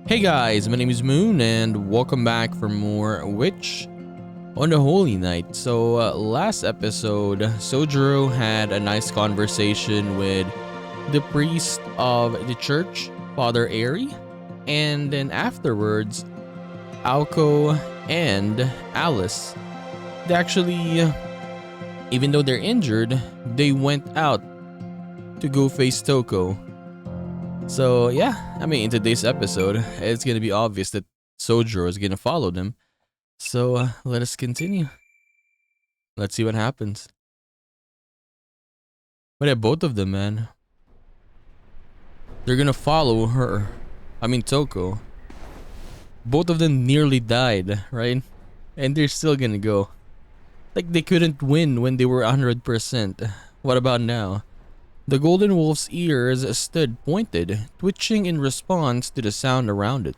Hey guys, my name is Moon and welcome back for more Witch on the Holy Night. So last episode, Sojiro had a nice conversation with the priest of the church, Father Airy, and then afterwards, Aoko and Alice. They actually, even though they're injured, they went out to go face Toko. So yeah, I mean in today's episode, it's gonna be obvious that Sojiro is gonna follow them. So let us continue. Let's see what happens. But yeah, both of them, man. They're gonna follow her. I mean Toko. Both of them nearly died, right? And they're still gonna go. Like they couldn't win when they were 100%. What about now? The golden wolf's ears stood pointed, twitching in response to the sound around it.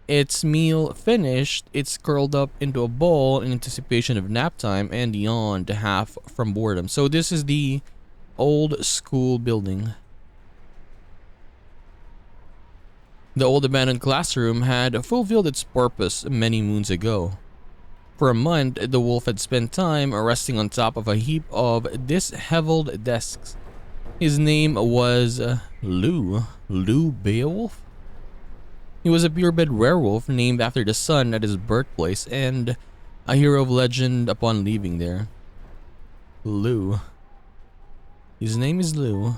Its meal finished, it's curled up into a ball in anticipation of nap time and yawned half from boredom. So this is the old school building. The old abandoned classroom had fulfilled its purpose many moons ago. For a month, the wolf had spent time resting on top of a heap of disheveled desks. His name was Lou Beowulf. He was a purebred werewolf named after the sun at his birthplace and a hero of legend upon leaving there. Lou. His name is Lou.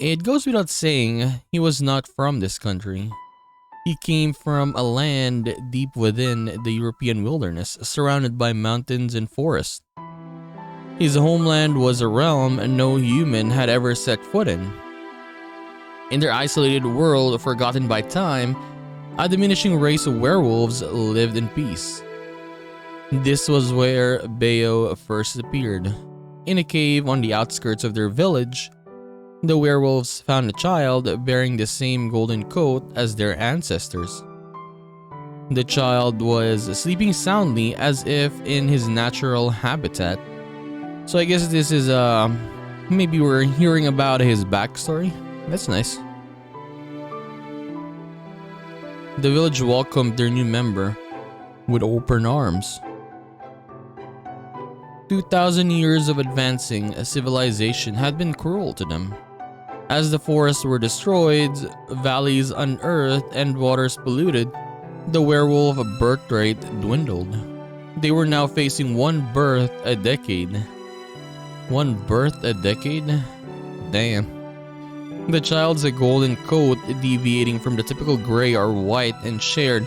It goes without saying he was not from this country. He came from a land deep within the European wilderness, surrounded by mountains and forests. His homeland was a realm no human had ever set foot in. In their isolated world, forgotten by time, a diminishing race of werewolves lived in peace. This was where Beo first appeared. In a cave on the outskirts of their village, the werewolves found a child bearing the same golden coat as their ancestors. The child was sleeping soundly as if in his natural habitat. So I guess this is maybe we're hearing about his backstory. That's nice. The village welcomed their new member with open arms. 2,000 years of advancing civilization had been cruel to them. As the forests were destroyed, valleys unearthed, and waters polluted, the werewolf birth rate dwindled. They were now facing one birth a decade. One birth a decade? Damn. The child's a golden coat deviating from the typical gray or white and shared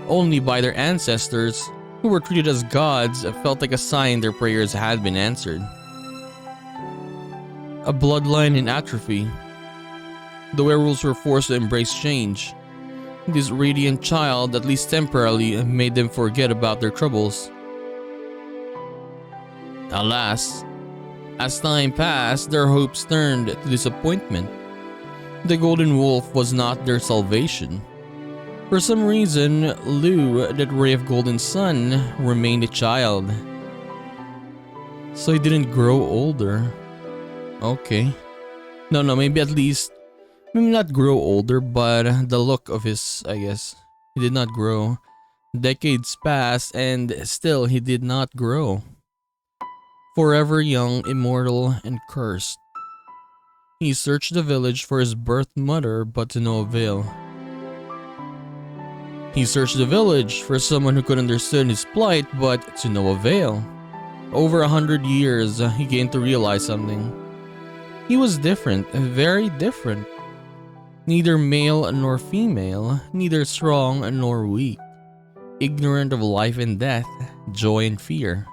only by their ancestors who were treated as gods felt like a sign their prayers had been answered. A bloodline in atrophy. The werewolves were forced to embrace change. This radiant child, at least temporarily, made them forget about their troubles. Alas, as time passed, their hopes turned to disappointment. The golden wolf was not their salvation. For some reason, Lou, that ray of golden sun, remained a child. So he didn't grow older. Okay. No, maybe at least, maybe not grow older, but the look of his, I guess. He did not grow. Decades passed and still he did not grow. Forever young, immortal, and cursed. He searched the village for his birth mother, but to no avail. He searched the village for someone who could understand his plight, but to no avail. Over 100 years, he came to realize something. He was different, very different. Neither male nor female, neither strong nor weak. Ignorant of life and death, joy and fear.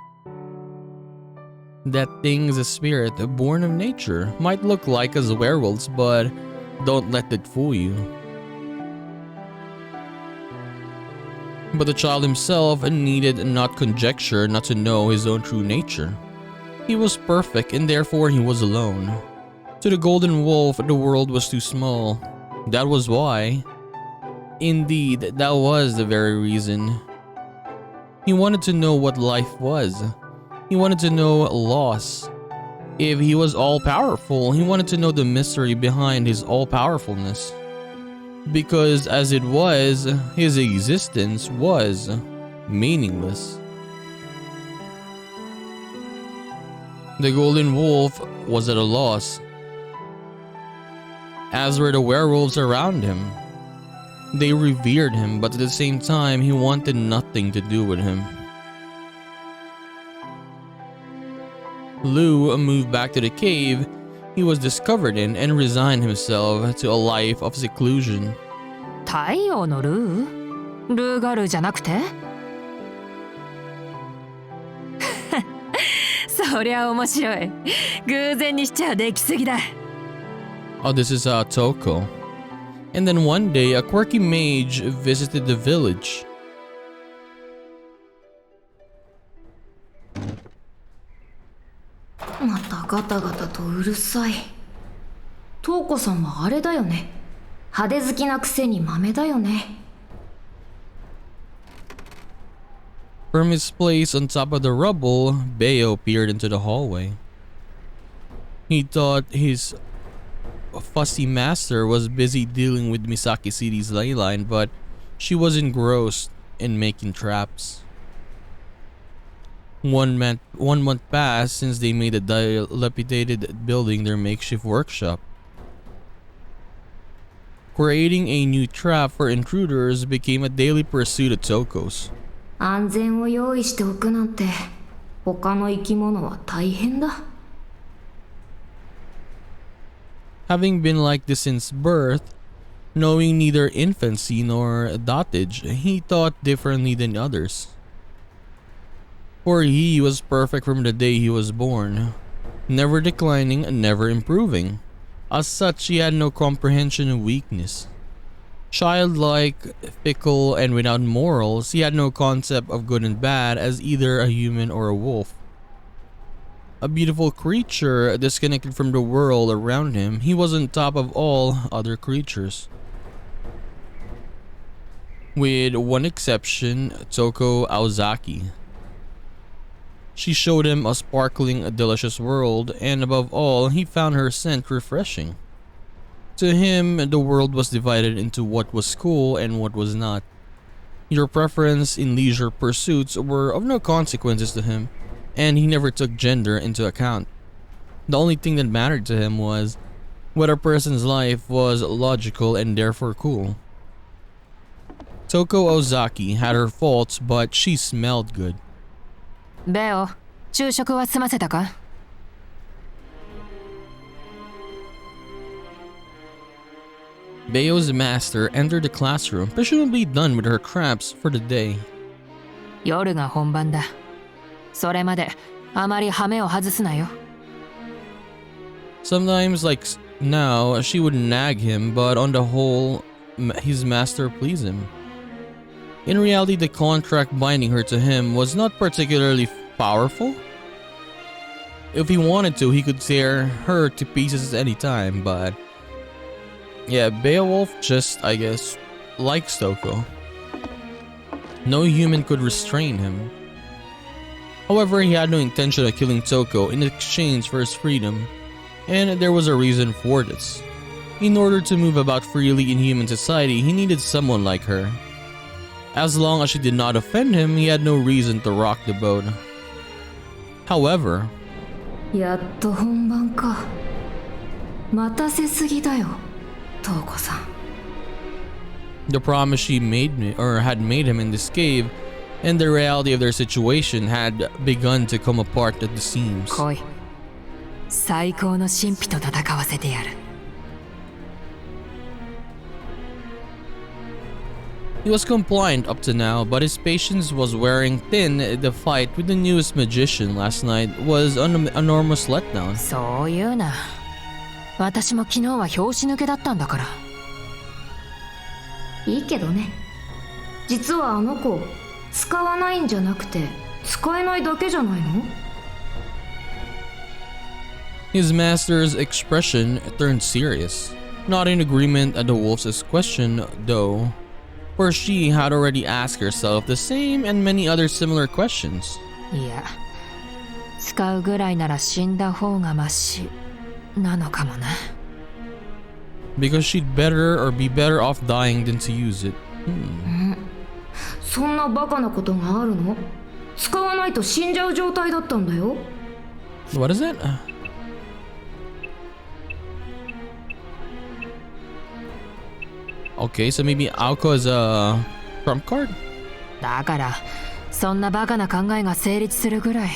That thing is a spirit born of nature, might look like as werewolves, but don't let that fool you. But the child himself needed not conjecture not to know his own true nature. He was perfect and therefore he was alone. To the golden wolf, the world was too small. That was why. Indeed, that was the very reason. He wanted to know what life was. He wanted to know loss. If he was all-powerful, he wanted to know the mystery behind his all-powerfulness. because as it was, his existence was meaningless. The golden wolf was at a loss, as were the werewolves around him. They revered him, but at the same time, he wanted nothing to do with him. Lu moved back to the cave he was discovered in and resigned himself to a life of seclusion. 太陽のルー？ルーガルじゃなくて？そりゃ面白い。偶然にしちゃできすぎだ。Oh, this is Toko. And then one day, a quirky mage visited the village. またガタガタとうるさい。トウコさんはあれだよね。派手好きなくせに豆だよね。From his place on top of the rubble, Bayo peered into the hallway. He thought his fussy master was busy dealing with Misaki City's ley line, but she was engrossed in making traps. 1 month passed since they made the dilapidated building their makeshift workshop. Creating a new trap for intruders became a daily pursuit of Toko's. 安全を用意しておくなんて他の生き物は大変だ。Having been like this since birth, knowing neither infancy nor dotage, he thought differently than others. For he was perfect from the day he was born, never declining and never improving. As such, he had no comprehension of weakness. Childlike, fickle, and without morals, he had no concept of good and bad as either a human or a wolf. A beautiful creature disconnected from the world around him, he was on top of all other creatures. With one exception, Toko Aozaki. She showed him a sparkling, delicious world, and above all, he found her scent refreshing. To him, the world was divided into what was cool and what was not. Your preference in leisure pursuits were of no consequences to him, and he never took gender into account. The only thing that mattered to him was whether a person's life was logical and therefore cool. Toko Ozaki had her faults, but she smelled good. ベオ、昼食は済ませたか？ Bayo's master entered the classroom, presumably done with her traps for the day. 夜が本番だ。それまであまり羽目を外すなよ。 Sometimes, like now, she would nag him, but on the whole, his master pleased him. In reality, the contract binding her to him was not particularly powerful. If he wanted to, he could tear her to pieces at any time, but yeah, Beowulf just, I guess, likes Toko. No human could restrain him. However, he had no intention of killing Toko in exchange for his freedom, and there was a reason for this. In order to move about freely in human society, he needed someone like her. As long as she did not offend him, he had no reason to rock the boat. However, やっと本番か。待たせすぎだよ、トウコさん。 the promise she had made him in this cave, and the reality of their situation had begun to come apart at the seams. 来い。最高の神秘と戦わせてやる。 He was compliant up to now, but his patience was wearing thin. The fight with the newest magician last night was an enormous letdown. そういうな。私も昨日は拍子抜けだったんだから。いいけどね。実はあの子、使わないんじゃなくて、使えないだけじゃないの？ His master's expression turned serious, not in agreement at the wolf's question, though, for she had already asked herself the same and many other similar questions. いや、使うぐらいなら死んだ方がマシなのかもな。Because she'd better or be better off dying than to use it. そんなバカなことがあるの？使わないと死んじゃう状態だったんだよ。What is that? Okay, so maybe Aoko is a trump card? だからそんなバカな考えが成立するぐらい。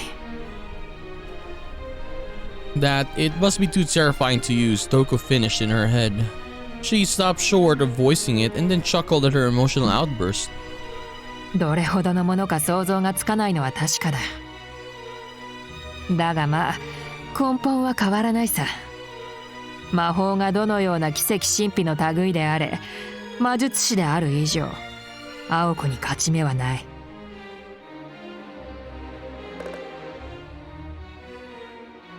That it must be too terrifying to use, Toko finished in her head. She stopped short of voicing it and then chuckled at her emotional outburst. どれほどのものか想像がつかないのは確かだ。だがまあ根本は変わらないさ。魔法がどのような奇跡神秘の類であれ、魔術師である以上、青子に勝ち目はない。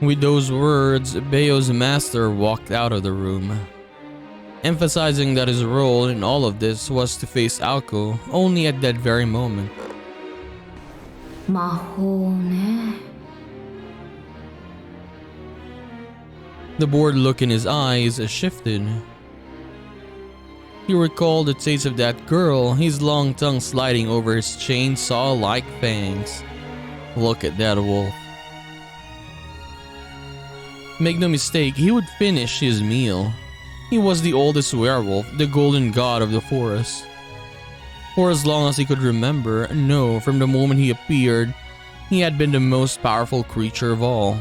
With those words, Bayo's master walked out of the room, emphasizing that his role in all of this was to face Aoko only at that very moment. 魔法ね。The bored look in his eyes shifted. He recalled the taste of that girl, his long tongue sliding over his chainsaw-like fangs. Look at that wolf. Make no mistake, he would finish his meal. He was the oldest werewolf, the golden god of the forest. For as long as he could remember, no, from the moment he appeared, he had been the most powerful creature of all.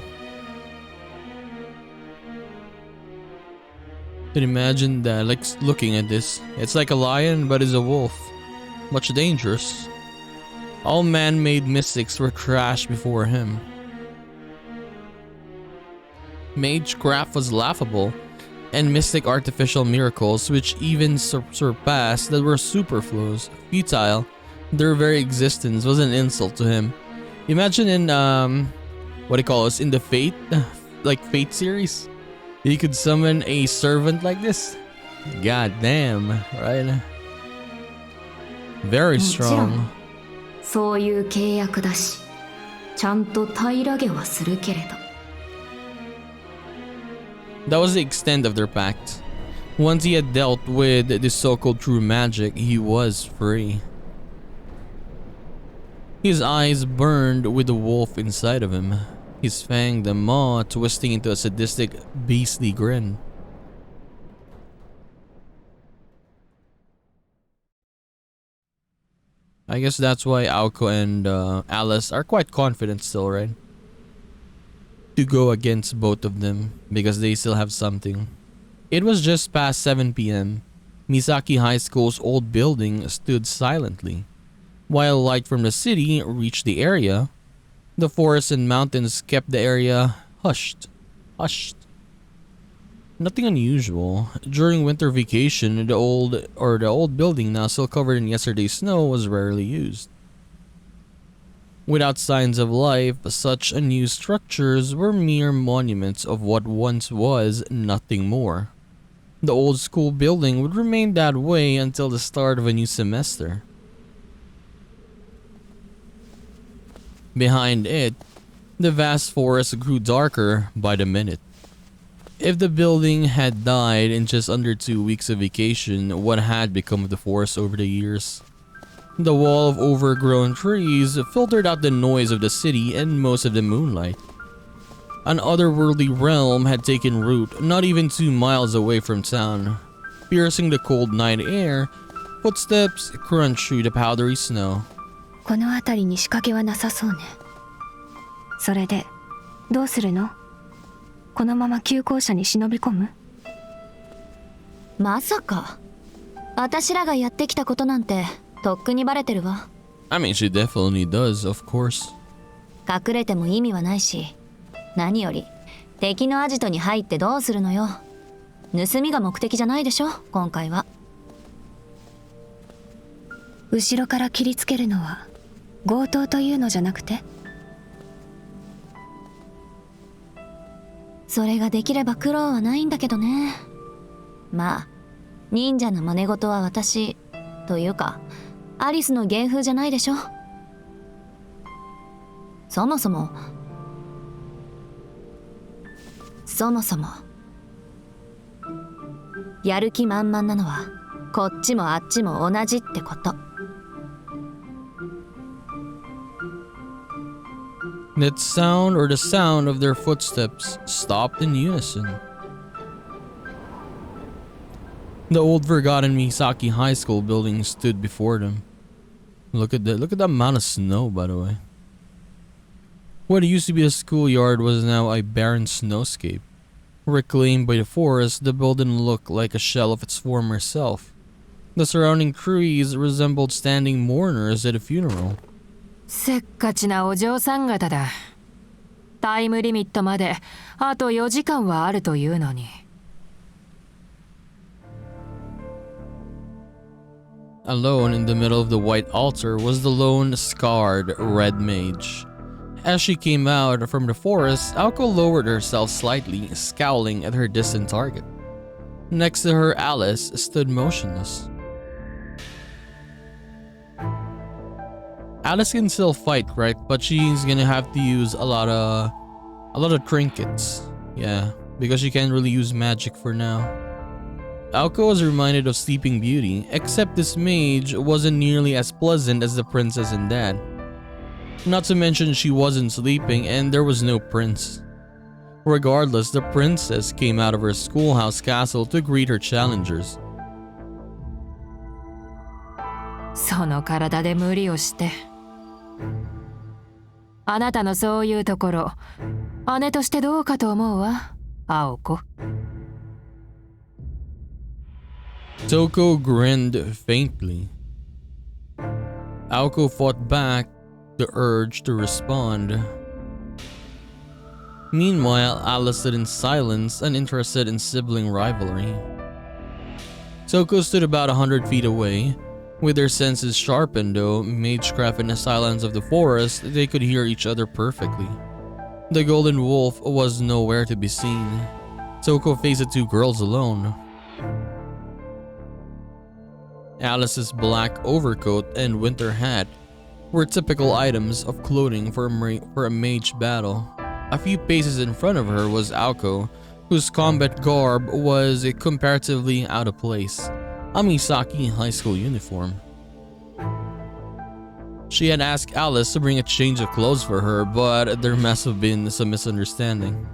Can imagine that, like looking at this. It's like a lion, but is a wolf. Much dangerous. All man-made mystics were trash before him. Magecraft was laughable, and mystic artificial miracles, which even surpassed, that were superfluous, futile. Their very existence was an insult to him. Imagine in what do you call this? In the Fate, like Fate series, you could summon a servant like this. God damn, right? Very strong. そういう契約だし、ちゃんと平らげはするけれど。That was the extent of their pact. Once he had dealt with the so-called true magic, he was free. His eyes burned with the wolf inside of him, his fanged maw twisting into a sadistic, beastly grin. I guess that's why Aoko and Alice are quite confident still, right? To go against both of them because they still have something. It was just past 7 p.m. Misaki High School's old building stood silently. While light from the city reached the area, the forests and mountains kept the area hushed. Nothing unusual. During winter vacation, the old building, now still covered in yesterday's snow, was rarely used. Without signs of life, such unused structures were mere monuments of what once was, nothing more. The old school building would remain that way until the start of a new semester. Behind it, the vast forest grew darker by the minute. If the building had died in just under 2 weeks of vacation, what had become of the forest over the years? The wall of overgrown trees filtered out the noise of the city and most of the moonlight. An otherworldly realm had taken root not even 2 miles away from town. Piercing the cold night air, footsteps crunched through the powdery snow. この辺りに仕掛けはなさそうね。それでどうするの？このまま旧校舎に忍び込む？まさか私らがやってきたことなんてとっくにバレてるわ。 I mean, she definitely does, of course. 隠れても意味はないし、何より敵のアジトに入ってどうするのよ。盗みが目的じゃないでしょ今回は。後ろから切りつけるのは強盗というのじゃなくて？それができれば苦労はないんだけどね。まあ忍者の真似事は私というかアリスの芸風じゃないでしょ。そもそもやる気満々なのはこっちもあっちも同じってこと。That sound or the sound of their footsteps stopped in unison. The old forgotten Misaki High School building stood before them. Look at the amount of snow, by the way. What used to be a schoolyard was now a barren snowscape. Reclaimed by the forest, the building looked like a shell of its former self. The surrounding trees resembled standing mourners at a funeral. せっかちなお嬢さん方だ。タイムリミットまであと4時間はあるというのに。Alone in the middle of the white altar was the lone, scarred, red mage. As she came out from the forest, Aoko lowered herself slightly, scowling at her distant target. Next to her, Alice stood motionless. Alice can still fight, right? But she's gonna have to use a lot of trinkets. Yeah, because she can't really use magic for now. Aoko was reminded of Sleeping Beauty, except this mage wasn't nearly as pleasant as the princess and dad. Not to mention she wasn't sleeping and there was no prince. Regardless, the princess came out of her schoolhouse castle to greet her challengers. その体で無理をして。あなたのそういうところ、姉としてどうかと思うわ、青子。Toko grinned faintly. Aoko fought back the urge to respond. Meanwhile, Alice stood in silence, uninterested in sibling rivalry. Toko stood about 100 feet away. With their senses sharpened though, magecraft in the silence of the forest, they could hear each other perfectly. The golden wolf was nowhere to be seen. Toko faced the two girls alone. Alice's black overcoat and winter hat were typical items of clothing for a mage battle. A few paces in front of her was Aoko, whose combat garb was comparatively out of place. A Misaki High School uniform. She had asked Alice to bring a change of clothes for her, but there must have been some misunderstanding.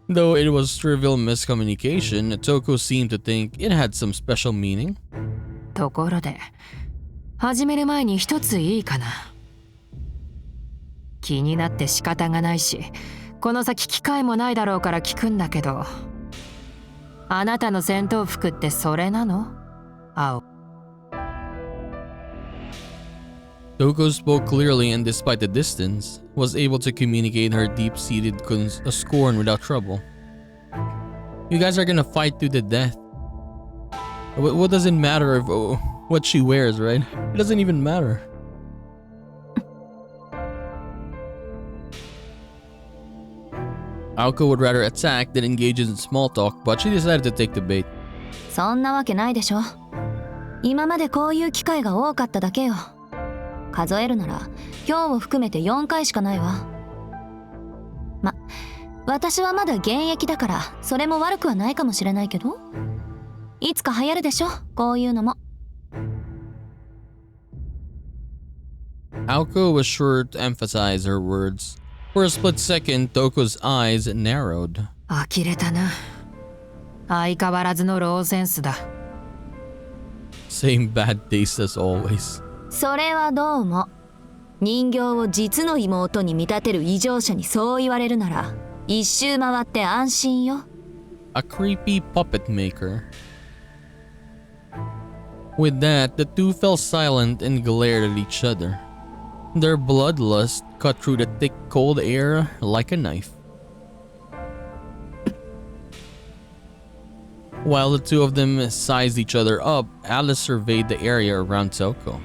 Though it was trivial miscommunication, Toko seemed to think it had some special meaning. ところで、始める前に一ついいかな。気になって仕方がないし、この先機会もないだろうから聞くんだけど、あなたの戦闘服ってそれなの？青。Toko spoke clearly and despite the distance, was able to communicate her deep-seated scorn without trouble. You guys are gonna fight to the death. What does it matter if what she wears, right? It doesn't even matter. Aoko would rather attack than engage in small talk, but she decided to take the bait. そんなわけないでしょ。今までこういう機会が多かっただけよ。数えるなら今日も含めて4回しかないわ。私はまだ現役だからそれも悪くはないかもしれないけど、いつか流行るでしょ、こういうのも。Aoko was sure to emphasize her words. For a split second, Toko's eyes narrowed. 呆れたな。相変わらずのローセンスだ。Same bad taste as always. それはどうも。人形を実の妹に見立てる異常者にそう言われるなら、一周回って安心よ。A creepy puppet maker. With that, the two fell silent and glared at each other. Their bloodlust cut through the thick, cold air like a knife. While the two of them sized each other up, Alice surveyed the area around Toko.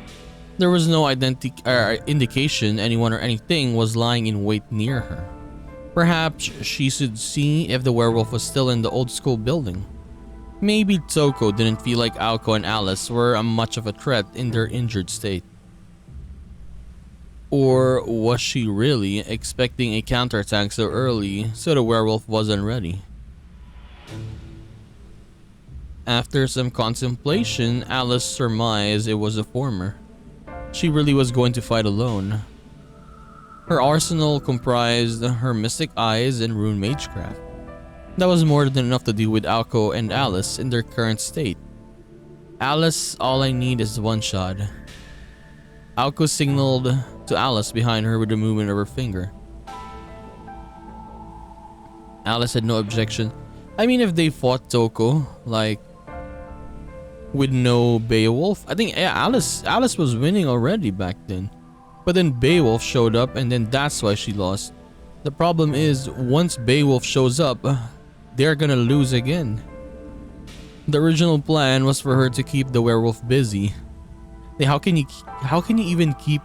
There was no indication anyone or anything was lying in wait near her. Perhaps she should see if the werewolf was still in the old school building. Maybe Toko didn't feel like Aoko and Alice were much of a threat in their injured state. Or was she really expecting a counterattack so early so the werewolf wasn't ready? After some contemplation, Alice surmised it was the former. She really was going to fight alone. Her arsenal comprised her mystic eyes and rune magecraft. That was more than enough to deal with Aoko and Alice in their current state. Alice, all I need is one shot. Aoko signaled to Alice behind her with a movement of her finger. Alice had no objection. I mean, if they fought Toko, like, with no Beowulf, I think Alice was winning already back then. But then Beowulf showed up and then that's why she lost. The problem is, once Beowulf shows up, they're gonna lose again. The original plan was for her to keep the werewolf busy. How can you even keep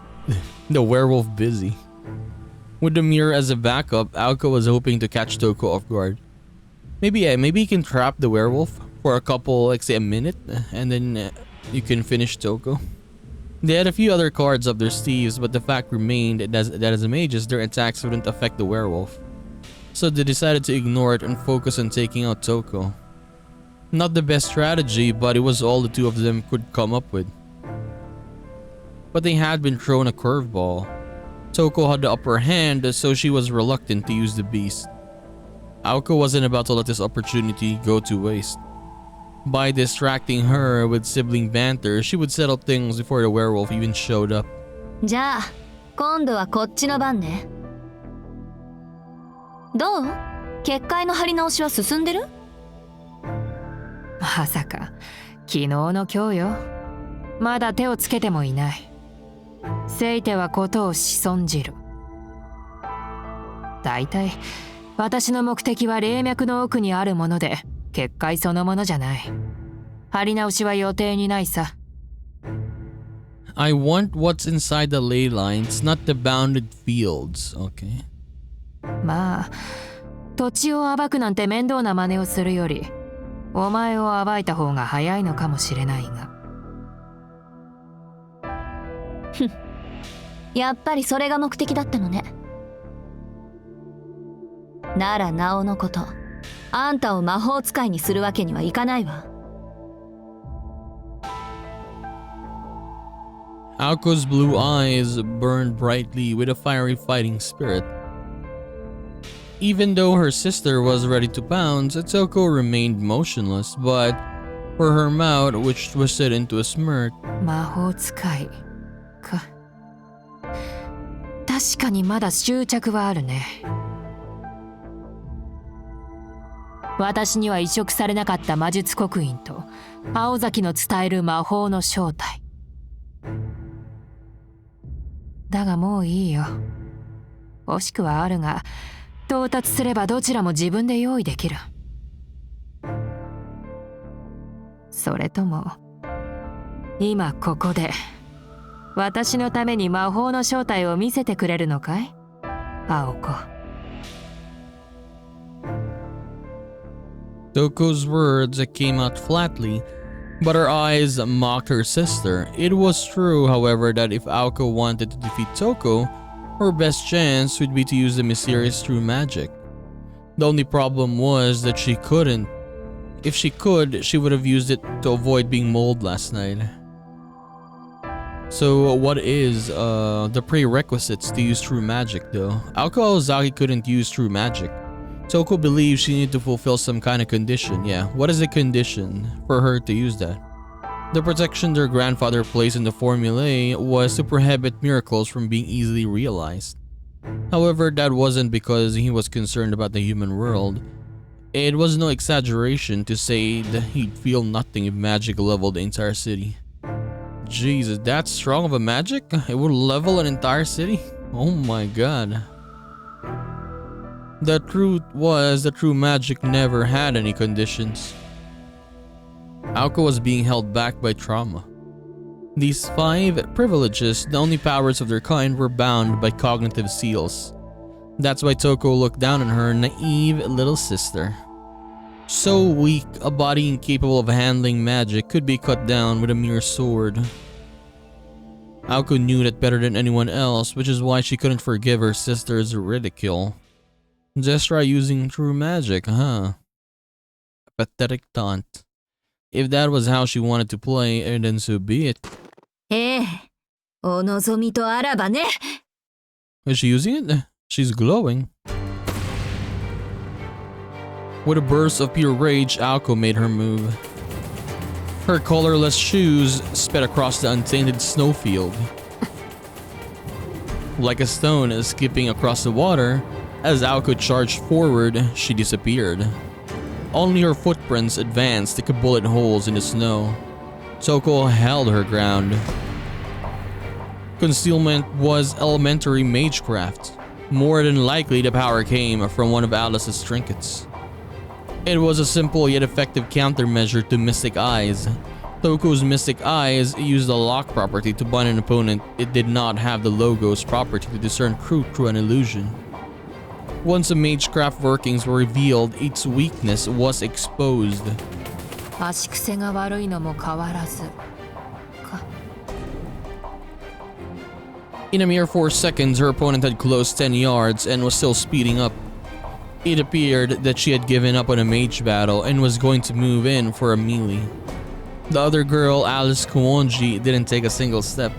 the werewolf busy? With the mirror as a backup, Aoko was hoping to catch Toko off guard. Maybe he can trap the werewolf for a couple, like say a minute, and then you can finish Toko. They had a few other cards up their sleeves, but the fact remained that as a mages, their attacks wouldn't affect the werewolf. So they decided to ignore it and focus on taking out Toko. Not the best strategy, but it was all the two of them could come up with. But they had been thrown a curveball. Toko had the upper hand, so she was reluctant to use the beast. Aoko wasn't about to let this opportunity go to waste. By distracting her with sibling banter, she would settle things before the werewolf even showed up. じゃあ今度はこっちの番ね。どう？結界の張り直しは進んでる？まさか昨日の今日よ。まだ手をつけてもいない。せいてはことを仕じる。だいたい私の目的は霊脈の奥にあるもので、結界そのものじゃない。張り直しは予定にないさ。I want what's inside the ley lines, not the bounded fields. Okay. まあ、土地を暴くなんて面倒な真似をするより、お前を暴いた方が早いのかもしれないが。やっぱりそれが目的だったのね。ならなおのこと、あんたを魔法使いにするわけにはいかないわ。Aoko's blue eyes burned brightly with a fiery fighting spirit. Even though her sister was ready to pounce, Toko remained motionless, but for her mouth, which twisted into a smirk. 魔法使いか。確かにまだ執着はあるね。私には移植されなかった魔術刻印と青崎の伝える魔法の正体。だがもういいよ。惜しくはあるが、到達すればどちらも自分で用意できる。それとも、今ここで私のために魔法の正体を見せてくれるのかい？青子。Toko's words came out flatly, but her eyes mocked her sister. It was true, however, that if Aoko wanted to defeat Toko, her best chance would be to use the mysterious true magic. The only problem was that she couldn't. If she could, she would have used it to avoid being mauled last night. So what is the prerequisites to use true magic though? Aoko Aozaki couldn't use true magic. Toko believes she needed to fulfill some kind of condition. Yeah, what is the condition for her to use that? The protection their grandfather placed in the formulae was to prohibit miracles from being easily realized. However, that wasn't because he was concerned about the human world. It was no exaggeration to say that he'd feel nothing if magic leveled the entire city. Jesus, that strong of a magic? It would level an entire city? Oh my god. The truth was that true magic never had any conditions. Aoko was being held back by trauma. These 5 privileges, the only powers of their kind, were bound by cognitive seals. That's why Toko looked down on her naive little sister. So weak, a body incapable of handling magic could be cut down with a mere sword. Aoko knew that better than anyone else, which is why she couldn't forgive her sister's ridicule. Just try using true magic, huh? A pathetic taunt. If that was how she wanted to play, then so be it. ええ、お望みとあらばね。 Is she using it? She's glowing. With a burst of pure rage, Aoko made her move. Her colorless shoes sped across the untainted snowfield. Like a stone skipping across the water, as Aoko charged forward, she disappeared. Only her footprints advanced like bullet holes in the snow. Toko held her ground. Concealment was elementary magecraft. More than likely, the power came from one of Alice's trinkets. It was a simple yet effective countermeasure to Mystic Eyes. Toko's Mystic Eyes used the lock property to bind an opponent. It did not have the Logos property to discern truth through an illusion. Once the magecraft workings were revealed, its weakness was exposed. 足癖が悪いのも変わらずか。 In a mere 4 seconds, her opponent had closed 10 yards and was still speeding up. It appeared that she had given up on a mage battle and was going to move in for a melee. The other girl, Alice Kuonji, didn't take a single step.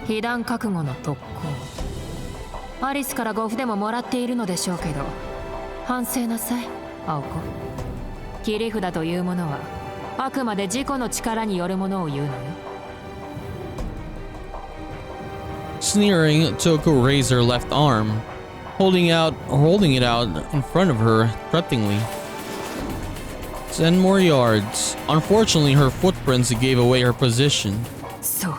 被弾覚悟の特攻。アリスから5符でももらっているのでしょうけど、反省なさい、青子。切り札というものはあくまで自己の力によるものを言うのよ。 Sneering, Toko raised her left arm, holding it out in front of her threateningly. 10 more yards. Unfortunately, her footprints gave away her position. そう。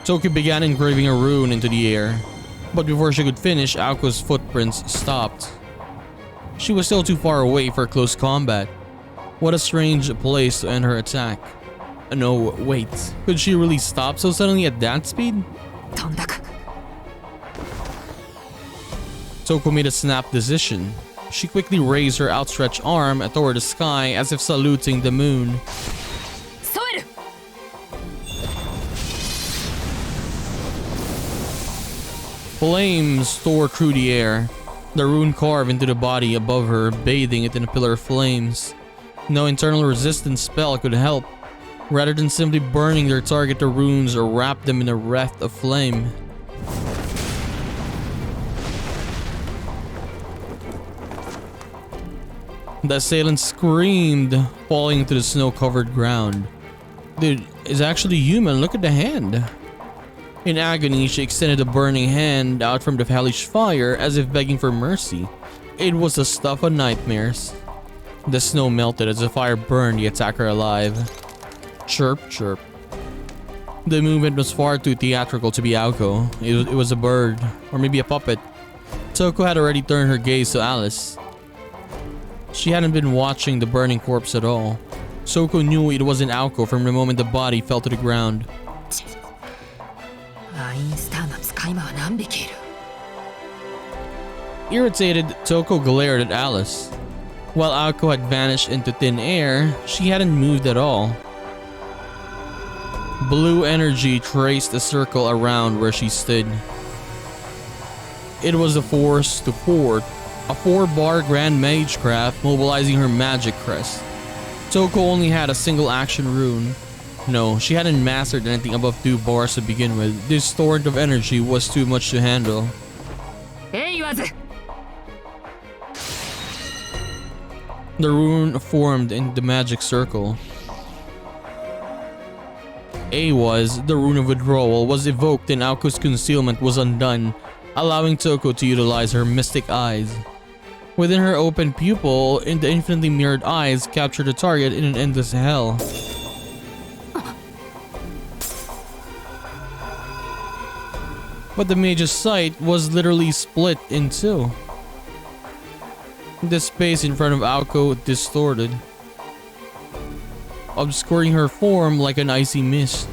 Toko began engraving a rune into the air, but before she could finish, Aoko's footprints stopped. She was still too far away for close combat. What a strange place to end her attack. No, wait. Could she really stop so suddenly at that speed? 飛んだか。 Toko made a snap decision. She quickly raised her outstretched arm toward the sky as if saluting the moon. 添える。 Flames tore through the air. The rune carved into the body above her, bathing it in a pillar of flames. No internal resistance spell could help. Rather than simply burning their target, the runes wrapped them in a wreath of flame. The assailant screamed, falling into the snow-covered ground. Dude, it's actually human. Look at the hand. In agony, she extended a burning hand out from the hellish fire as if begging for mercy. It was the stuff of nightmares. The snow melted as the fire burned the attacker alive. Chirp, chirp. The movement was far too theatrical to be Aoko. It was a bird, or maybe a puppet. Toko had already turned her gaze to Alice. She hadn't been watching the burning corpse at all. Toko knew it wasn't Aoko from the moment the body fell to the ground. アインスターの使い魔は何匹いる。 Irritated, Toko glared at Alice. While Aoko had vanished into thin air, she hadn't moved at all. Blue energy traced a circle around where she stood. It was a force to fort, a 4-bar Grand Magecraft mobilizing her magic crest. Toko only had a single action rune. No, she hadn't mastered anything above 2 bars to begin with. This torrent of energy was too much to handle. 言わず。 The rune formed in the magic circle. A was, the rune of withdrawal, was evoked and Aoko's concealment was undone, allowing Toko to utilize her mystic eyes. Within her open pupil, the infinitely mirrored eyes captured the target in an endless hell. But the mage's sight was literally split in two. The space in front of Aoko distorted, obscuring her form like an icy mist.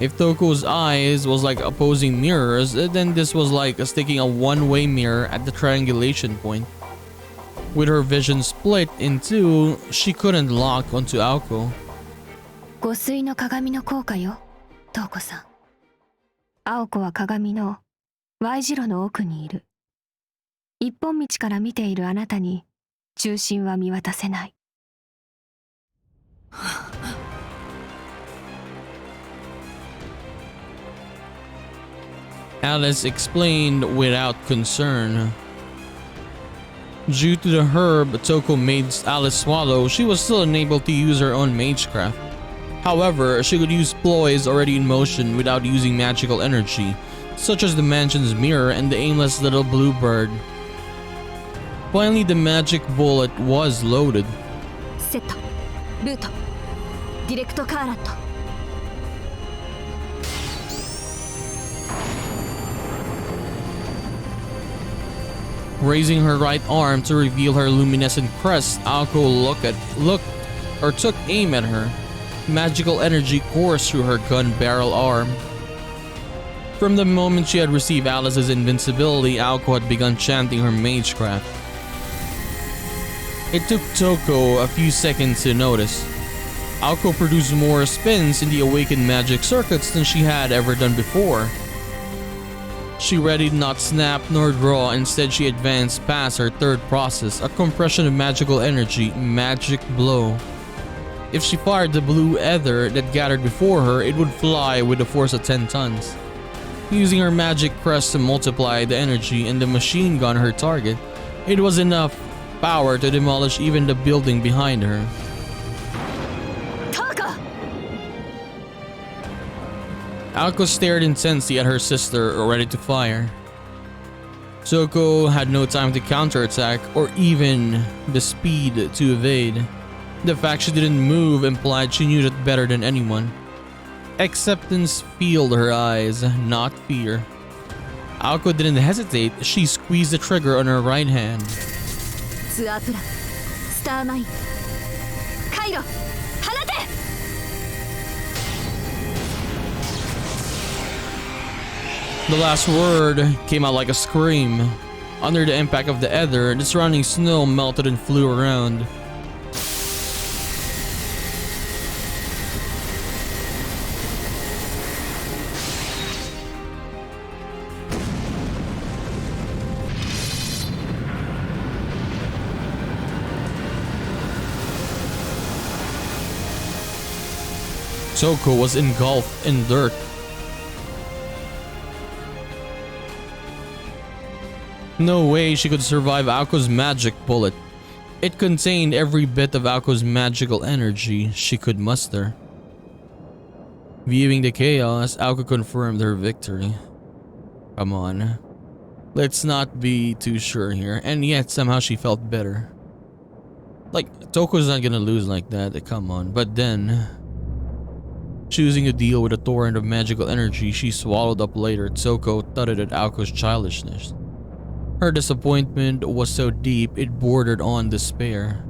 If Toko's eyes was like opposing mirrors, then this was like sticking a one-way mirror at the triangulation point. With her vision split in two, she couldn't lock onto Aoko. 御水の鏡の効果よ、瞳子さん。青子は鏡の Y 字路の奥にいる。一本道から見ているあなたに中心は見渡せない。Alice explained without concern. Due to the herb Toko made Alice swallow, she was still unable to use her own magecraft. However, she could use ploys already in motion without using magical energy, such as the mansion's mirror and the aimless little blue bird. Finally, the magic bullet was loaded. セットルートディレクトカーラット Raising her right arm to reveal her luminescent crest, Aoko took aim at her. Magical energy coursed through her gun barrel arm. From the moment she had received Alice's invincibility, Aoko had begun chanting her magecraft. It took Toko a few seconds to notice. Aoko produced more spins in the awakened magic circuits than she had ever done before. She readied not snap nor draw, instead she advanced past her third process, a compression of magical energy, magic blow. If she fired the blue ether that gathered before her, it would fly with a force of 10 tons. Using her magic crest to multiply the energy and the machine gun her target, it was enough power to demolish even the building behind her. Aoko stared intensely at her sister, ready to fire. Toko had no time to counterattack or even the speed to evade. The fact she didn't move implied she knew that better than anyone. Acceptance filled her eyes, not fear. Aoko didn't hesitate, she squeezed the trigger on her right hand. ツアープランスターマインカイロ放て The last word came out like a scream. Under the impact of the ether, the surrounding snow melted and flew around. Toko was engulfed in dirt. No way she could survive Aoko's magic bullet. It contained every bit of Aoko's magical energy she could muster. Viewing the chaos, Aoko confirmed her victory. Come on. Let's not be too sure here, and yet somehow she felt better. Like, Toko's not gonna lose like that, come on. But then, choosing to deal with a torrent of magical energy she swallowed up later, Toko thudded at Aoko's childishness. Her disappointment was so deep it bordered on despair.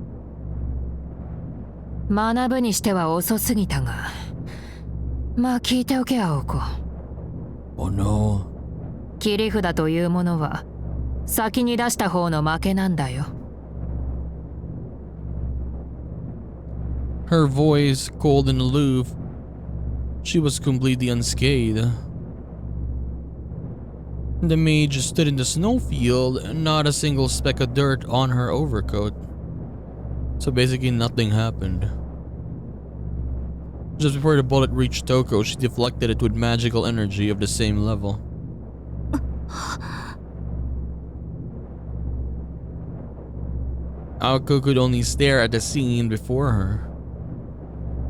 学ぶにしては遅すぎたが、まあ聞いておけ青子。Oh no. 切り札というものは先に出した方の負けなんだよ。Her voice cold and aloof. She was completely unscathed. The mage stood in the snowfield, not a single speck of dirt on her overcoat. So basically nothing happened. Just before the bullet reached Toko, she deflected it with magical energy of the same level. Aoko could only stare at the scene before her.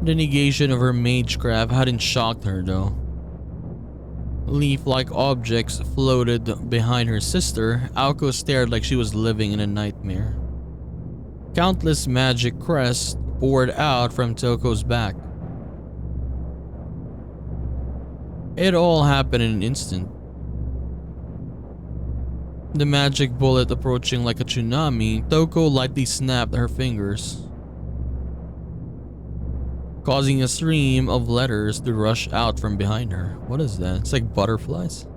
The negation of her magecraft hadn't shocked her though. Leaf-like objects floated behind her sister. Aoko stared like she was living in a nightmare. Countless magic crests poured out from Toko's back. It all happened in an instant. The magic bullet approaching like a tsunami, Toko lightly snapped her fingers, causing a stream of letters to rush out from behind her. What is that? It's like butterflies.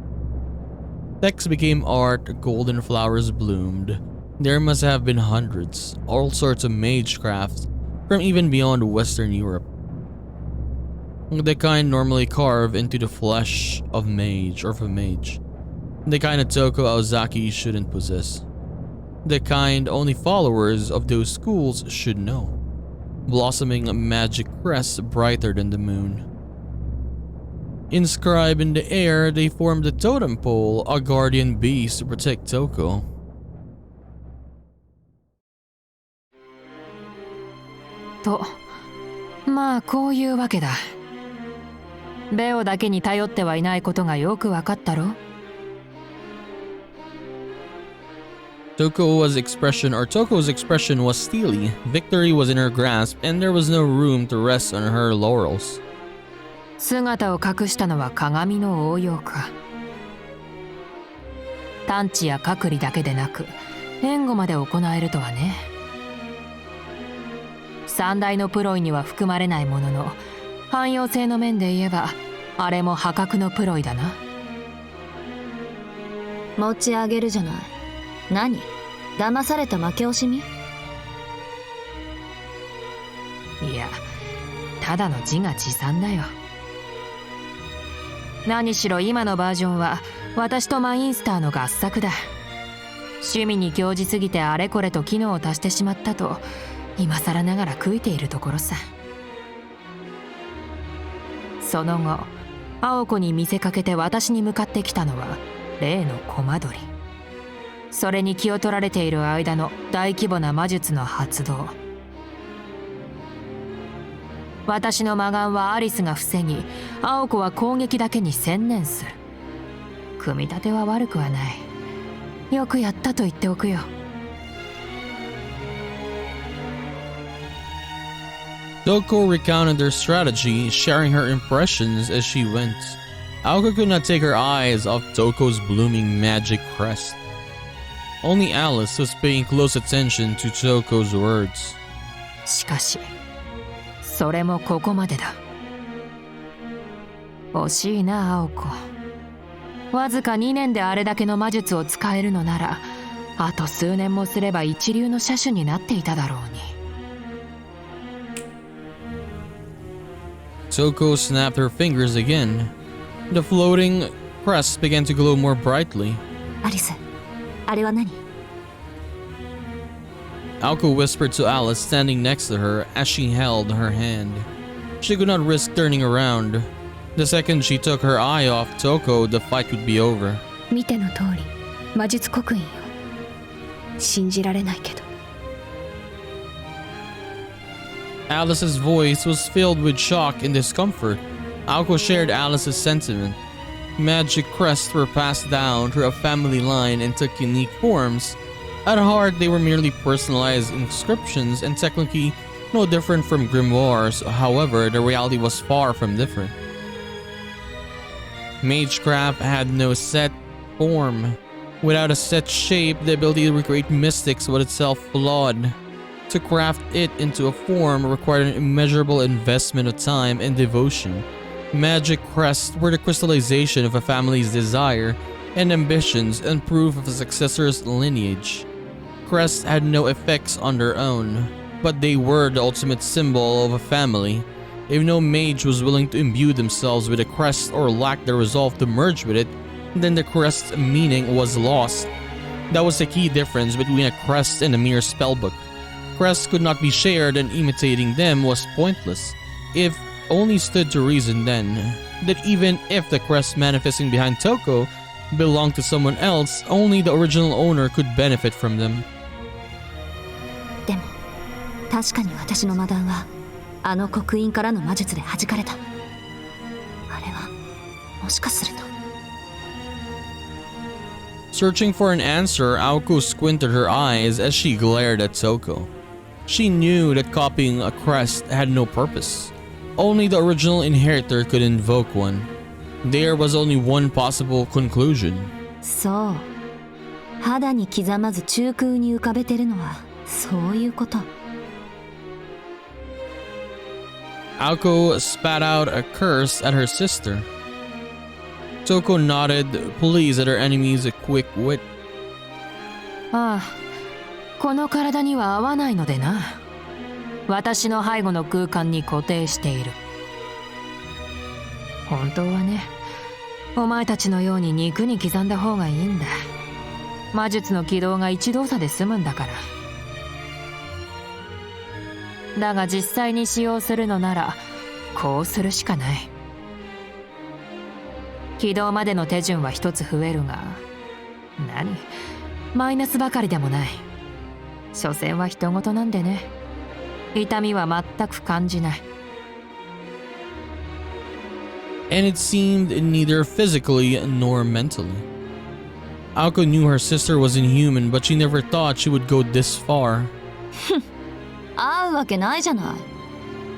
Text became art, golden flowers bloomed. There must have been hundreds, all sorts of magecrafts from even beyond Western Europe. The kind normally carved into the flesh of mage or of a mage. The kind of Toko Aozaki shouldn't possess. The kind only followers of those schools should know. Blossoming magic crests brighter than the moon. Inscribed in the air, they formed a totem pole, a guardian beast to protect Toko. To, まあこういうわけだ。ベオだけに頼ってはいないことがよくわかったろ。Toko's expression was steely. Victory was in her grasp, and there was no room to rest on her laurels. 姿を隠したのは鏡の応用か。探知や隔離だけでなく援護まで行えるとはね。三大のプロイには含まれないものの、汎用性の面で言えばあれも破格のプロイだな。持ち上げるじゃない。何？騙された負け惜しみ？いや、ただの自画自賛だよ。何しろ今のバージョンは私とマインスターの合作だ。趣味に興じすぎてあれこれと機能を足してしまったと今更ながら悔いているところさ。その後、青子に見せかけて私に向かってきたのは例のコマ撮り。それに気を取られている間の大規模な魔術の発動。私の魔眼はアリスが防ぎ、青子は攻撃だけに専念する。組み立ては悪くはない。よくやったと言っておくよ。Toko recounted their strategy, sharing her impressions as she went. Aoko could not take her eyes off Toko's blooming magic crest. Only Alice was paying close attention to Toko's words. しかしそれもここまでだ。惜しいな、青子。わずか2年であれだけの魔術を使えるのなら、あと数年もすれば一流の射手になっていただろうに。Toko snapped her fingers again. The floating crest began to glow more brightly. アリス、あれは何？ Aoko whispered to Alice standing next to her as she held her hand. She could not risk turning around. The second she took her eye off Toko, the fight would be over. 見ての通り魔術刻印よ。信じられないけど。Alice's voice was filled with shock and discomfort. Aoko shared Alice's sentiment. Magic crests were passed down through a family line and took unique forms. At heart, they were merely personalized inscriptions and technically no different from grimoires. However, the reality was far from different. Magecraft had no set form. Without a set shape, the ability to recreate mystics was itself flawed. To craft it into a form required an immeasurable investment of time and devotion. Magic crests were the crystallization of a family's desire and ambitions and proof of a successor's lineage. Crests had no effects on their own, but they were the ultimate symbol of a family. If no mage was willing to imbue themselves with a crest or lacked the resolve to merge with it, then the crest's meaning was lost. That was the key difference between a crest and a mere spellbook. Crests could not be shared, and imitating them was pointless. If only stood to reason then, that even if the crest manifesting behind Toko belonged to someone else, only the original owner could benefit from them. でも確かに私の魔眼はあの刻印からの魔術で弾かれた。あれはもしかすると。 Searching for an answer, Aoko squinted her eyes as she glared at Toko. She knew that copying a crest had no purpose. Only the original inheritor could invoke one. There was only one possible conclusion. そう。肌に刻まず中空に浮かべてるのはそういうこと。 Aoko spat out a curse at her sister. Toko nodded, pleased at her enemy's quick wit. ああ、この体には合わないのでな。私の背後の空間に固定している。本当はね、お前たちのように肉に刻んだ方がいいんだ。魔術の起動が一動作で済むんだから。だが実際に使用するのならこうするしかない。起動までの手順は一つ増えるが、マイナスばかりでもない。所詮は人事なんでね。痛みは全く感じない。And it seemed neither physically nor mentally. Aoko knew her sister was inhuman, but she never thought she would go this far. 会うわけないじゃない。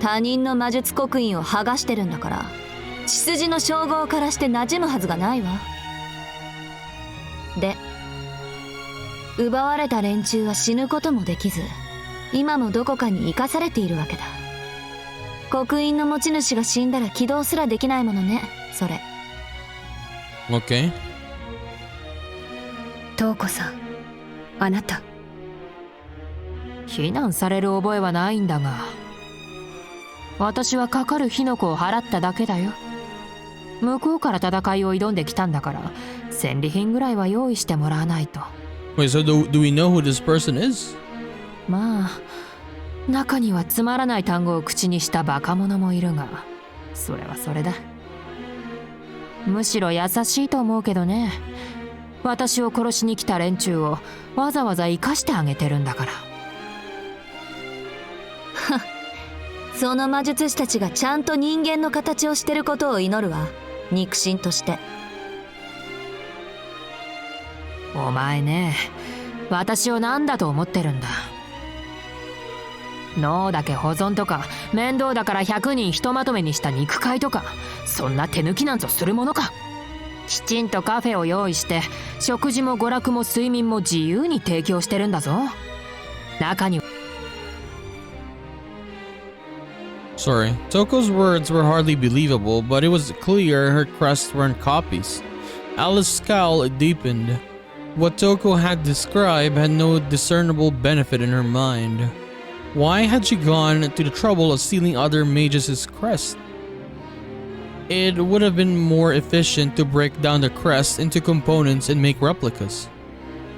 他人の魔術刻印を剥がしてるんだから、血筋の称号からして馴染むはずがないわ。で、奪われた連中は死ぬこともできず、今もどこかに生かされているわけだ。刻印の持ち主が死んだら起動すらできないものね、それ。Okay. 瞳子さん、あなた。非難される覚えはないんだが、私はかかる火の粉を払っただけだよ。向こうから戦いを挑んできたんだから、戦利品ぐらいは用意してもらわないと。Wait, so do we know who this person is? まあ、中にはつまらない単語を口にしたバカ者もいるが、それはそれだ。むしろ優しいと思うけどね。私を殺しに来た連中をわざわざ生かしてあげてるんだから。その魔術師たちがちゃんと人間の形をしてることを祈るわ、肉親として。お前ね、私を何だと思ってるんだ。脳だけ保存とか、面倒だから100人ひとまとめにした肉塊とか、そんな手抜きなんぞするものか。きちんとカフェを用意して、食事も娯楽も睡眠も自由に提供してるんだぞ。中にはSorry, Toko's words were hardly believable, but it was clear her crests weren't copies. Alice's scowl deepened. What Toko had described had no discernible benefit in her mind. Why had she gone to the trouble of stealing other mages' crest? It would have been more efficient to break down the crest into components and make replicas.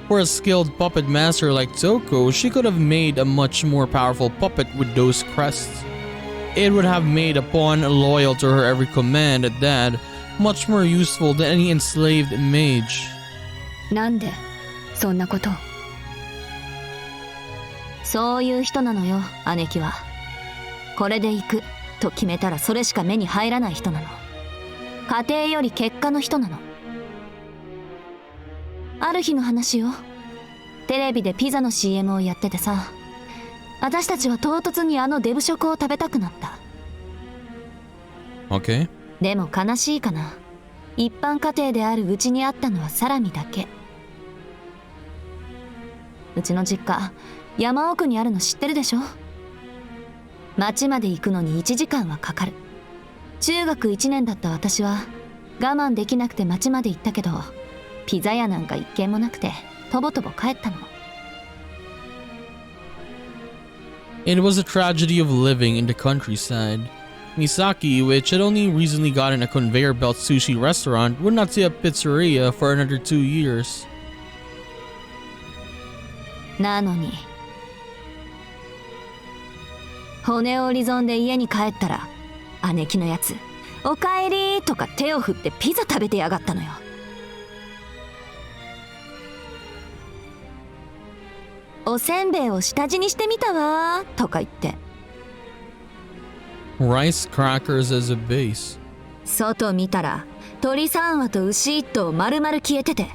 For a skilled puppet master like Toko, she could have made a much more powerful puppet with those crests. It would have made a pawn loyal to her every command at that, much more useful than any enslaved mage. なんでそんなことを。そういう人なのよ、姉貴は。これで行くと決めたらそれしか目に入らない人なの。家庭より結果の人なの。ある日の話よ。テレビでピザの CM をやっててさ、私たちは唐突にあのデブ食を食べたくなった。Okay. でも悲しいかな。一般家庭であるうちにあったのはサラミだけ。うちの実家、山奥にあるの知ってるでしょ。町まで行くのに1時間はかかる。中学1年だった私は我慢できなくて町まで行ったけど、ピザ屋なんか一軒もなくてとぼとぼ帰ったの。It was a tragedy of living in the countryside. Misaki, which had only recently gotten a conveyor belt sushi restaurant, would not see a pizzeria for another 2 years. なのに骨折り損で家に帰ったら、姉貴のやつ「おかえり」とか手を振ってピザ食べてやがったのよ。おせんべいを下地にしてみたわとか言って。Rice crackers as a base. 外見たら鳥3羽と牛1頭丸々消えてて、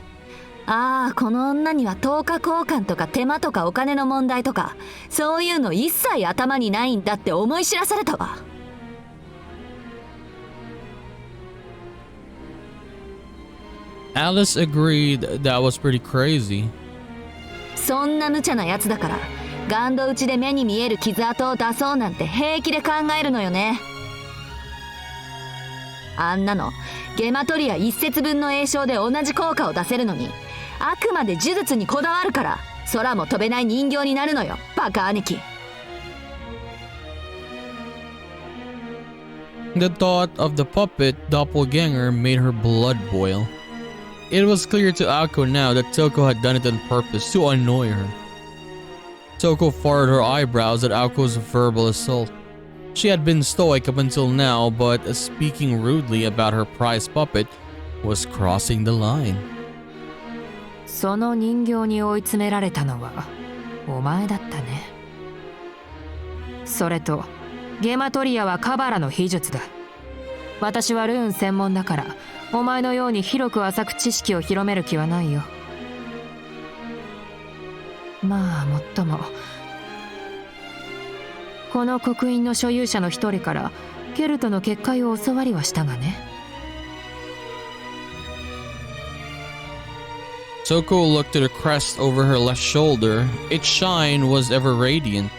ああこの女には10日交換とか手間とかお金の問題とかそういうの一切頭にないんだって思い知らされたわ。Alice agreed that was pretty crazy. そんな無茶なやつだからガンド打ちで目に見える傷跡を出そうなんて平気で考えるのよね。あんなのゲマトリア1節分の栄唱で同じ効果を出せるのに、あくまで呪術にこだわるから空も飛べない人形になるのよ、バカ兄貴。The thought of the puppet doppelganger made her blood boil. It was clear to Ako now that Toko had done it on purpose to annoy her. Toko furrowed her eyebrows at Ako's verbal assault. She had been stoic up until now, but speaking rudely about her prized puppet was crossing the line. その人形に追い詰められたのはお前だったね。それとゲマトリアはカバラの秘術だ。私はルーン専門だからお前のように広く浅く知識を広める気はないよ。まあもっともこの刻印の所有者の一人からケルトの結界を教わりはしたがね。Toko looked at a crest over her left shoulder. Its shine was ever radiant,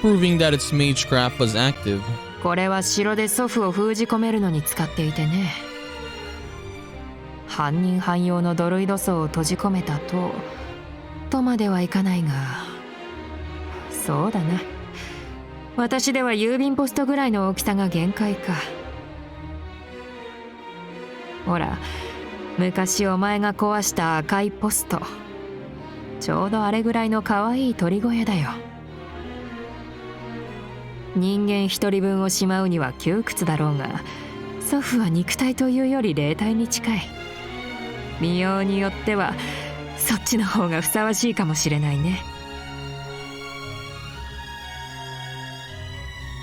proving that its magecraft was active. これは城で祖父を封じ込めるのに使っていてね。半人半用のドルイド層を閉じ込めたとまではいかないが、そうだな。私では郵便ポストぐらいの大きさが限界か。ほら、昔お前が壊した赤いポスト、ちょうどあれぐらいの可愛い鳥小屋だよ。人間一人分をしまうには窮屈だろうが、祖父は肉体というより霊体に近い。見ようによってはそっちの方がふさわしいかもしれないね。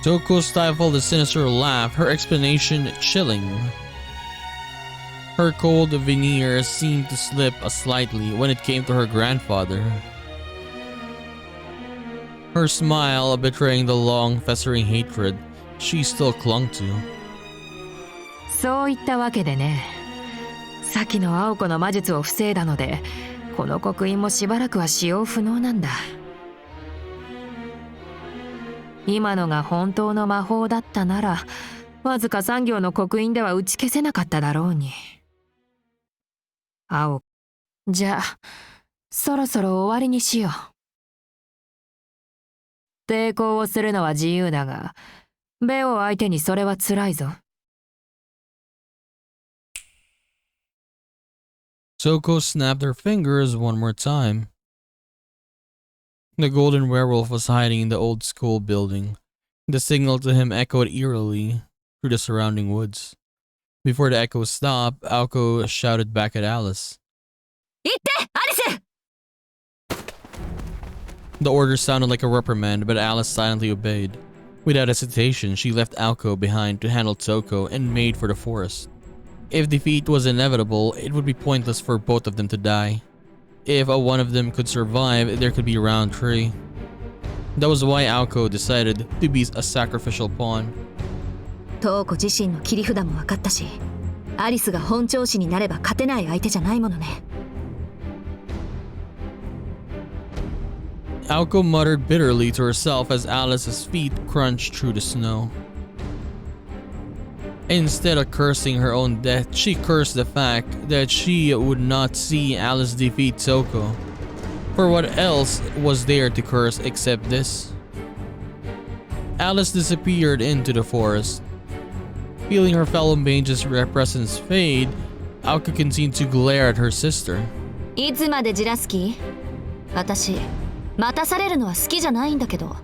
Toko stifled a sinister laugh, her explanation chilling. Her cold veneer seemed to slip slightly when it came to her grandfather. Her smile betraying the long festering hatred she still clung to. そういったわけでね、先の青子の魔術を防いだので、この刻印もしばらくは使用不能なんだ。今のが本当の魔法だったなら、わずか3行の刻印では打ち消せなかっただろうに。青、じゃあそろそろ終わりにしよう。抵抗をするのは自由だが、ベオ相手にそれは辛いぞ。Toko snapped her fingers one more time. The golden werewolf was hiding in the old school building. The signal to him echoed eerily through the surrounding woods. Before the echo stopped, Aoko shouted back at Alice. 行って、アリス! The order sounded like a reprimand, but Alice silently obeyed. Without hesitation, she left Aoko behind to handle Toko and made for the forest. If defeat was inevitable, it would be pointless for both of them to die. If one of them could survive, there could be a round tree. That was why Aoko decided to be a sacrificial pawn. トウコ自身の切り札も分かったし、アリスが本調子になれば勝てない相手じゃないものね。Aoko muttered bitterly to herself as Alice's feet crunched through the snow. Instead of cursing her own death, she cursed the fact that she would not see Alice defeat Toko. For what else was there to curse except this? Alice disappeared into the forest. Feeling her fellow mage's presence fade, Aoko continued to glare at her sister. いつまでじらす気？私、待たされるのは好きじゃないんだけど。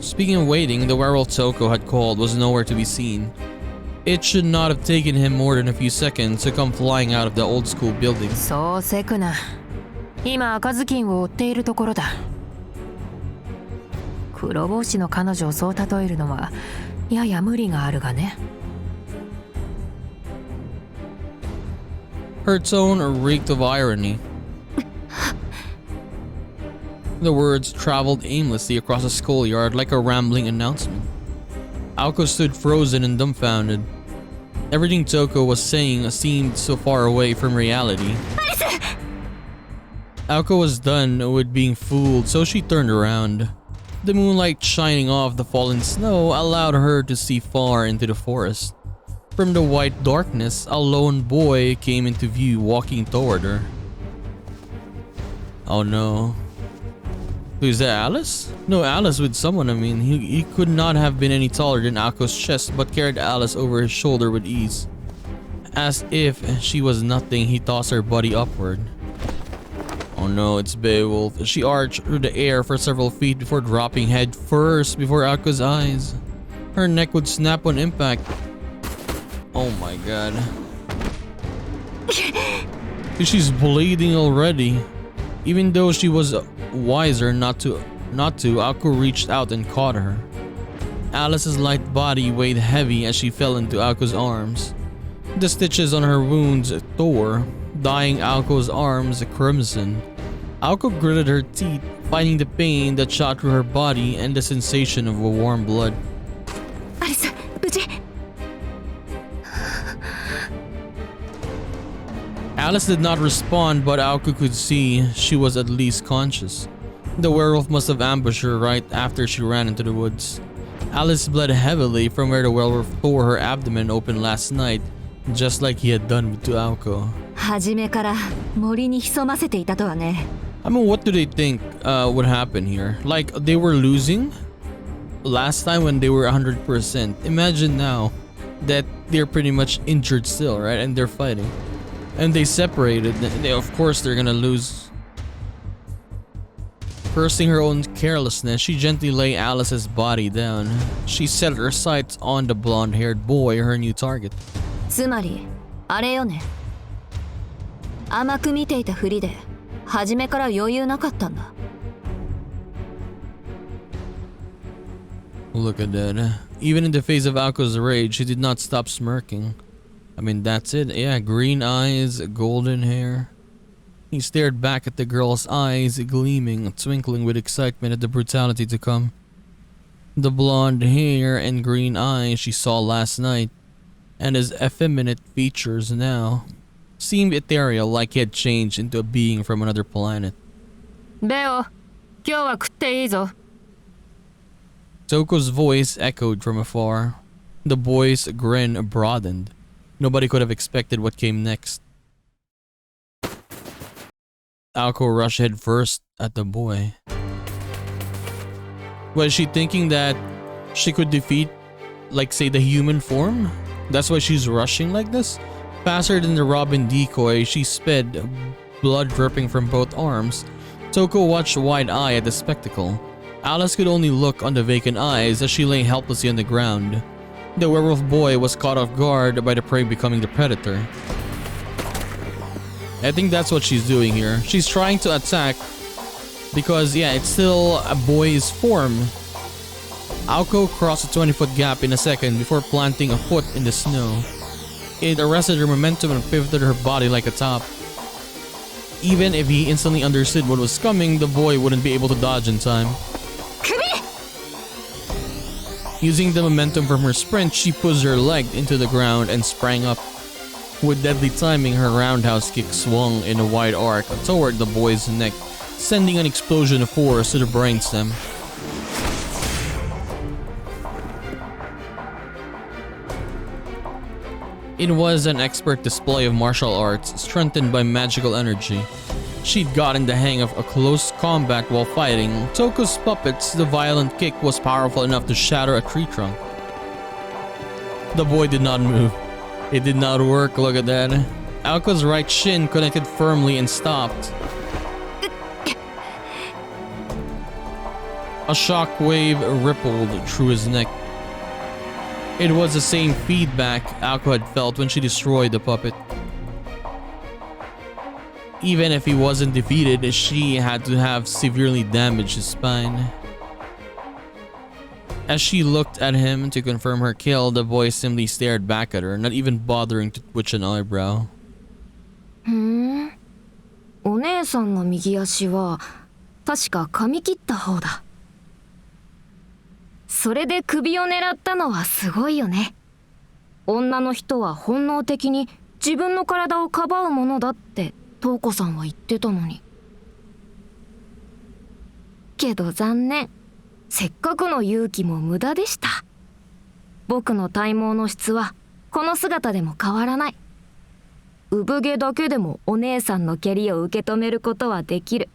Speaking of waiting, the werewolf Toko had called was nowhere to be seen. It should not have taken him more than a few seconds to come flying out of the old school building. そうせくな。今赤ずきんを追っているところだ。黒帽子の彼女をそう例えるのはやや無理があるがね。Her tone reeked of irony. The words traveled aimlessly across the schoolyard like a rambling announcement. Aoko stood frozen and dumbfounded. Everything Toko was saying seemed so far away from reality. Aoko was done with being fooled, so she turned around. The moonlight shining off the fallen snow allowed her to see far into the forest. From the white darkness, a lone boy came into view walking toward her. Oh no. Is that Alice? No, Alice with someone. I mean, he could not have been any taller than Ako's chest, but carried Alice over his shoulder with ease. As if she was nothing, he tossed her body upward. Oh no, it's Beowulf. She arched through the air for several feet before dropping head first before Ako's eyes. Her neck would snap on impact. Oh my god. She's bleeding already. Even though she was wiser not to, Aoko reached out and caught her. Alice's light body weighed heavy as she fell into Aoko's arms. The stitches on her wounds tore, dyeing Aoko's arms crimson. Aoko gritted her teeth, fighting the pain that shot through her body and the sensation of a warm blood. アリス、無事。 Alice did not respond, but Aoko could see she was at least conscious. The werewolf must have ambushed her right after she ran into the woods. Alice bled heavily from where the werewolf tore her abdomen open last night, just like he had done to Aoko. 初めから森に潜ませていたとはね。I mean, what do they think would happen here? Like, they were losing last time when they were 100%. Imagine now that they're pretty much injured still, right? And they're fighting. And they separated. Of course, they're gonna lose. Cursing her own carelessness, she gently lay Alice's body down. She set her sights on the blonde-haired boy, her new target. つまりあれよね。甘く見ていたふりで初めから余裕なかったんだ。Look at that. Even in the face of Aoko's rage, she did not stop smirking. I mean, that's it. Yeah, green eyes, golden hair. He stared back at the girl's eyes, gleaming, twinkling with excitement at the brutality to come. The blonde hair and green eyes she saw last night, and his effeminate features now, seemed ethereal, like he had changed into a being from another planet. レオ、今日は食っていいぞ。 Toko's voice echoed from afar. The boy's grin broadened. Nobody could have expected what came next. Aoko rushed head first at the boy. Was she thinking that she could defeat, like, say, the human form? That's why she's rushing like this? Faster than the robin decoy, she sped, blood dripping from both arms. Toko watched wide-eyed at the spectacle. Alice could only look on the vacant eyes as she lay helplessly on the ground. The werewolf boy was caught off guard by the prey becoming the predator. I think that's what she's doing here. She's trying to attack because, yeah, it's still a boy's form. Aoko crossed a 20-foot gap in a second before planting a foot in the snow. It arrested her momentum and pivoted her body like a top. Even if he instantly understood what was coming, the boy wouldn't be able to dodge in time. Using the momentum from her sprint, she pushed her leg into the ground and sprang up. With deadly timing, her roundhouse kick swung in a wide arc toward the boy's neck, sending an explosion of force to the brainstem. It was an expert display of martial arts, strengthened by magical energy. She'd gotten the hang of a close combat while fighting. Toko's puppets, the violent kick was powerful enough to shatter a tree trunk. The boy did not move. It did not work, look at that. Aoko's right shin connected firmly and stopped. A shock wave rippled through his neck. It was the same feedback Aoko had felt when she destroyed the puppet. Even if he wasn't defeated, she had to have severely damaged his spine. As she looked at him to confirm her kill, the boy simply stared back at her, not even bothering to twitch an eyebrow. お姉さんの右足は確か噛み切った方だ。それで首を狙ったのはすごいよね。女の人は本能的に自分の体をかばうものだって瞳子さんは言ってたのに。けど残念。せっかくの勇気も無駄でした。僕の体毛の質はこの姿でも変わらない。産毛だけでもお姉さんの蹴りを受け止めることはできる。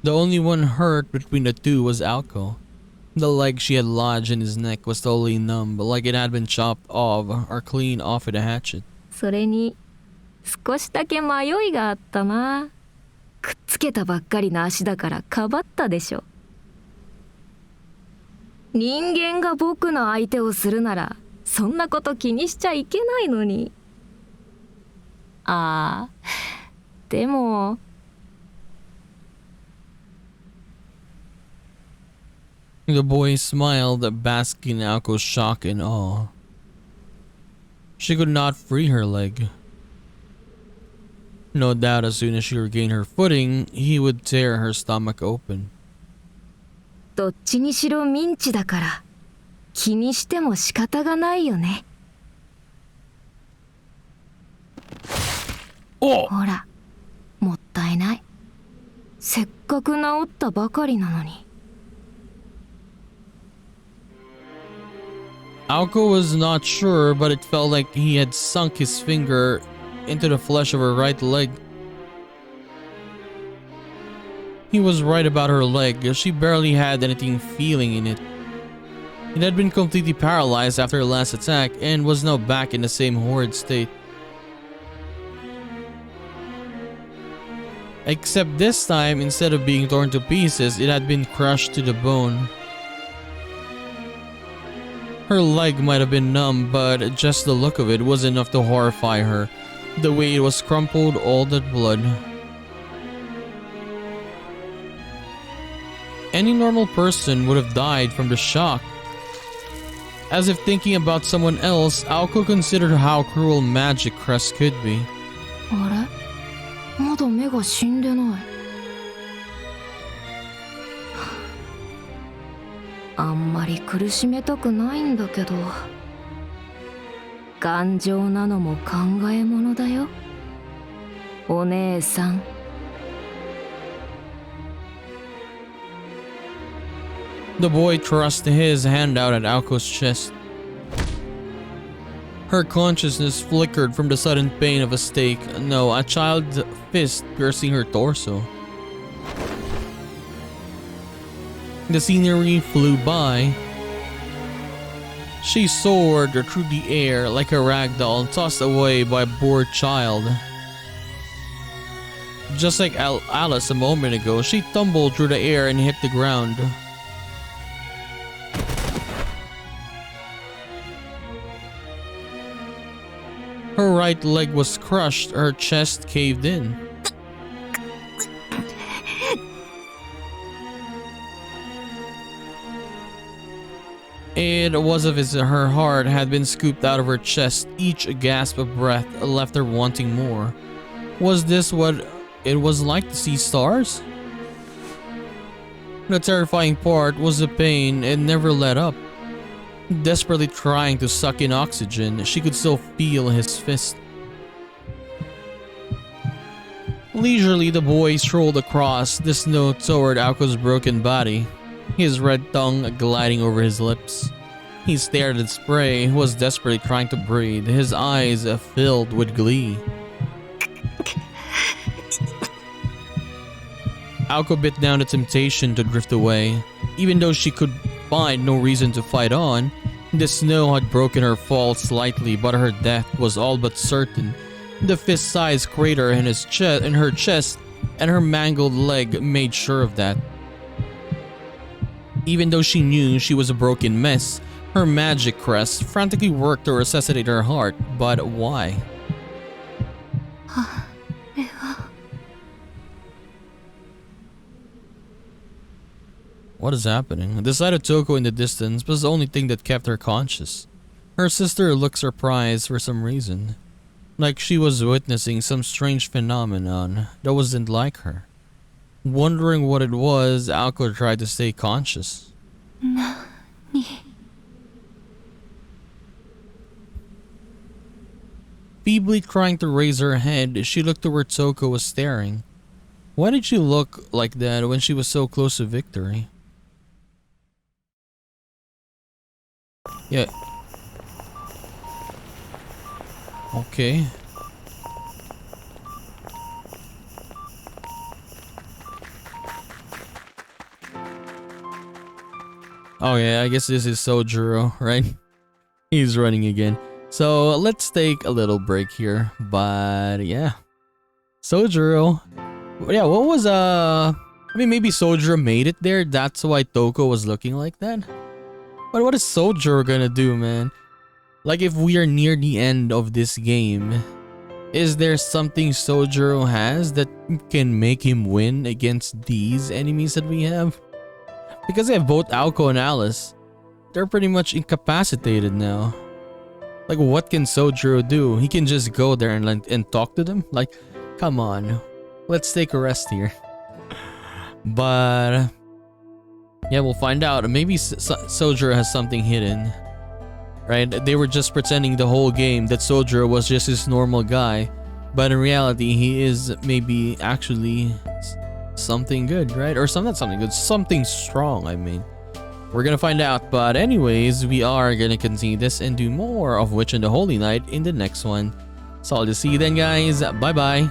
The only one hurt between the two was Aoko. The leg she had lodged in his neck was totally numb, like it had been chopped off or cleaned off with a hatchet. それに少しだけ迷いがあったな。くっつけたばっかりの足だからかばったでしょ。人間が僕の相手をするならそんなこと気にしちゃいけないのに。ああ、でも。The boy smiled, basking in Aoko's shock and awe. She could not free her leg. No doubt as soon as she regained her footing, he would tear her stomach open. どっちにしろミンチだから気にしても仕方がないよね。Oh! ほら、もったいない。せっかく治ったばかりなのに。Aoko was not sure, but it felt like he had sunk his finger into the flesh of her right leg. He was right about her leg. She barely had anything feeling in it. It had been completely paralyzed after her last attack and was now back in the same horrid state. Except this time, instead of being torn to pieces, it had been crushed to the bone. Her leg might have been numb, but just the look of it was enough to horrify her. The way it was crumpled, all that blood. Any normal person would have died from the shock. As if thinking about someone else, Aoko considered how cruel magic crest could be. あれ、まだ目が死んでない。あんまり苦しめたくないんだけど、頑丈なのも考えものだよ、お姉さん。The boy thrust his hand out at Aoko's chest. Her consciousness flickered from the sudden pain of a stake. No, a child's fist piercing her torso. The scenery flew by. She soared through the air like a ragdoll tossed away by a bored child. Just like Alice a moment ago, she tumbled through the air and hit the ground. Her right leg was crushed, her chest caved in. It was as if her heart had been scooped out of her chest. Each gasp of breath left her wanting more. Was this what it was like to see stars? The terrifying part was the pain. It never let up. Desperately trying to suck in oxygen, she could still feel his fist. Leisurely, the boy strolled across the snow toward Aoko's broken body, his red tongue gliding over his lips. He stared at its prey, who was desperately trying to breathe, his eyes filled with glee. Aoko bit down the temptation to drift away. Even though she could find no reason to fight on, the snow had broken her fall slightly, but her death was all but certain. The fist-sized crater in her chest and her mangled leg made sure of that. Even though she knew she was a broken mess, her magic crest frantically worked to resuscitate her heart, but why? What is happening? The sight of Toko in the distance was the only thing that kept her conscious. Her sister looked surprised for some reason, like she was witnessing some strange phenomenon that wasn't like her. Wondering what it was, Aoko tried to stay conscious. Feebly trying to raise her head, she looked to where Toko was staring. Why did she look like that when she was so close to victory? Yeah. Okay. Oh yeah, I guess this is Sojuro, right? He's running again. So let's take a little break here. But yeah. Sojuro. Yeah, what was I mean, maybe Sojuro made it there. That's why Toko was looking like that. But what is Sojiro gonna do, man? Like, if we are near the end of this game, is there something Sojiro has that can make him win against these enemies that we have? Because I have both Aoko and Alice. They're pretty much incapacitated now. Like, what can Sojiro do? He can just go there and talk to them? Like, come on. Let's take a rest here. But yeah, we'll find out. Maybe Sojiro has something hidden. Right? They were just pretending the whole game that Sojiro was just this normal guy. But in reality, he is maybe actually something good, right? Or not something good, something strong, I mean. We're gonna find out, but anyways, we are gonna continue this and do more of Witch and the Holy Night in the next one. So I'll just see you then, guys. Bye bye.